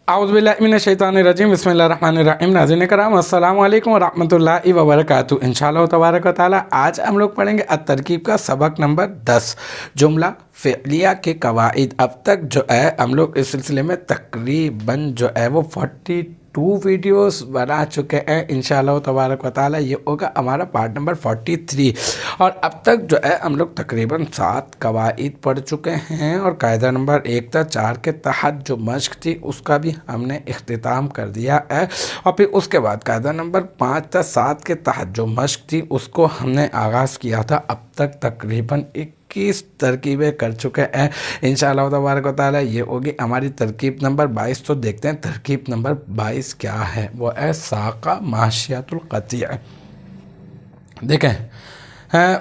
अऊज़ुबिल्लाहि मिनश्शैतानिर्रजीम बिस्मिल्लाहिर्रहमानिर्रहीम। नाज़रीन कराम अस्सलामु अलैकुम वरहमतुल्लाहि वबरकातुहू। इंशाअल्लाह तबारक व तआला आज हम लोग पढ़ेंगे अत-तरकीब का सबक नंबर 10 जुमला फ़िअलिया के कवाइद। अब तक जो है हम लोग इस सिलसिले में तकरीबन जो है वो 42 वीडियोस बना चुके हैं। इंशाअल्लाह तबारक व तआला ये होगा हमारा पार्ट नंबर 43 और अब तक जो है हम लोग तकरीबन 7 कवाइद पढ़ चुके हैं और कायदा नंबर 1 था 4 के तहत जो मश्क थी उसका भी हमने इख्तिताम कर दिया है और फिर उसके बाद कायदा नंबर 5 था 7 के तहत जो मश्क थी उसको हमने आगाज़ किया था। अब तक तकरीबन 21 तरकीबें कर चुके हैं। इंशाअल्लाह तबारक व तआला ये होगी हमारी तरकीब नंबर 22। तो देखते हैं तरकीब नंबर 22 क्या है। वो है साका माशियातुल क़तिअ। देखें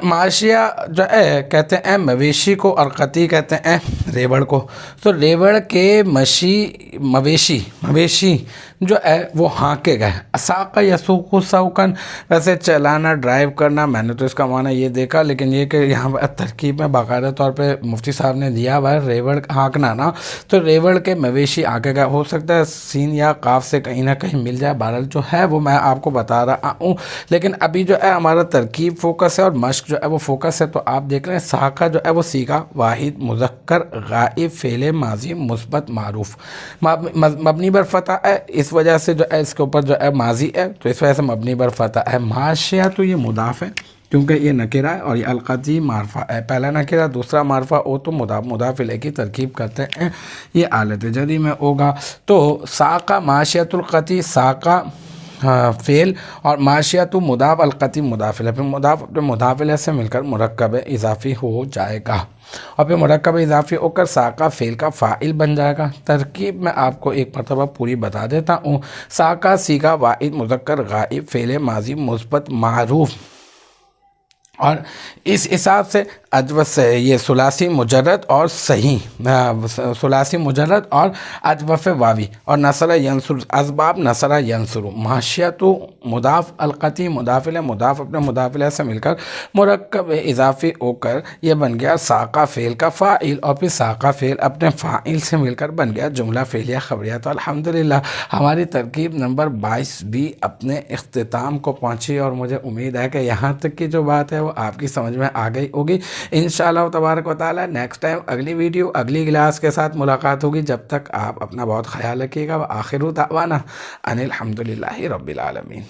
माशिया जो है कहते हैं मवेशी को और क़ती कहते हैं रेवड़ को। तो रेवड़ के मवेशी जो है वो हाँकेगा। साका यसुक़ु सौकन, वैसे चलाना ड्राइव करना, मैंने तो इसका माना ये देखा, लेकिन ये कि यहाँ पर तरकीब में बाकायदा तौर पे मुफ्ती साहब ने दिया हुआ है रेवड़ हाँकना ना, तो रेवड़ के मवेशी हाँकेगा। हो सकता है सीन या काफ से कहीं ना कहीं मिल जाए, बहरहाल जो है वो मैं आपको बता रहा हूँ। लेकिन अभी जो है हमारा तरकीब फोकस है और मश्क जो है वो फोकस है। तो आप देख लें साका जो है वो सीगा वाहिद मुज़क्कर गाइब फ़ेल माजी मुस्बत मारूफ मबनी बर फतह है। इस वजह से जो है इसके ऊपर जो है माजी है तो इस वजह से मबनी बर फतह है। माशिया तो ये मुदाफ है क्योंकि ये नकिरा है और ये अलक़ती मारफा है। पहला नकिरा दूसरा मारफा हो तो मुदाफ इलैहि की तरकीब करते हैं, ये आलत जरी में होगा। तो साका माशियातुल क़ती, साका फ़ेल और माशियातु मुदाफ अलक़ती मुदाफ इलैहि, फिर मुदाफ अपने मुदाफ इलैहि से मिलकर मुरक्कब इज़ाफ़ी हो जाएगा और फिर मुरक्कब इज़ाफ़ी होकर साका फ़ेल का फ़ाइल बन जाएगा। तरकीब में आपको एक मरतबा पूरी बता देता हूँ। साका सीगा वाहिद मुज़क्कर गाइब फ़ेल माज़ी मुस्बत मारूफ और इस हिसाब से अजवत से ये सुलासी मुजर्रद और सही सुलासी मुजर्रद और अजवफ़ वावी और नसरा यंसुर असबाब नसरा यंसुर माशिया तो मुदाफ अलक़ती मुदाफ इलैहि मुदाफ अपने मुदाफ इलैहि से मिलकर मुरक्कब इज़ाफ़ी होकर ये बन गया साका फ़ेल का फ़ाइल और फिर साका फ़ेल अपने फ़ाइल से मिलकर बन गया जुमला फ़ेलिया ख़बरिया। तो अल्हम्दुलिल्लाह हमारी तरकीब नंबर 22 भी अपने इख्तिताम को पहुँची और मुझे उम्मीद है कि यहाँ तक की जो बात है वो आपकी समझ में आ गई होगी। इंशाअल्लाह तबारक व तआला नेक्स्ट टाइम अगली वीडियो अगली क्लास के साथ मुलाकात होगी। जब तक आप अपना बहुत ख्याल रखिएगा। व आखिरु दावाना अनिल हम्दुलिल्लाहि रब्बिल आलमीन।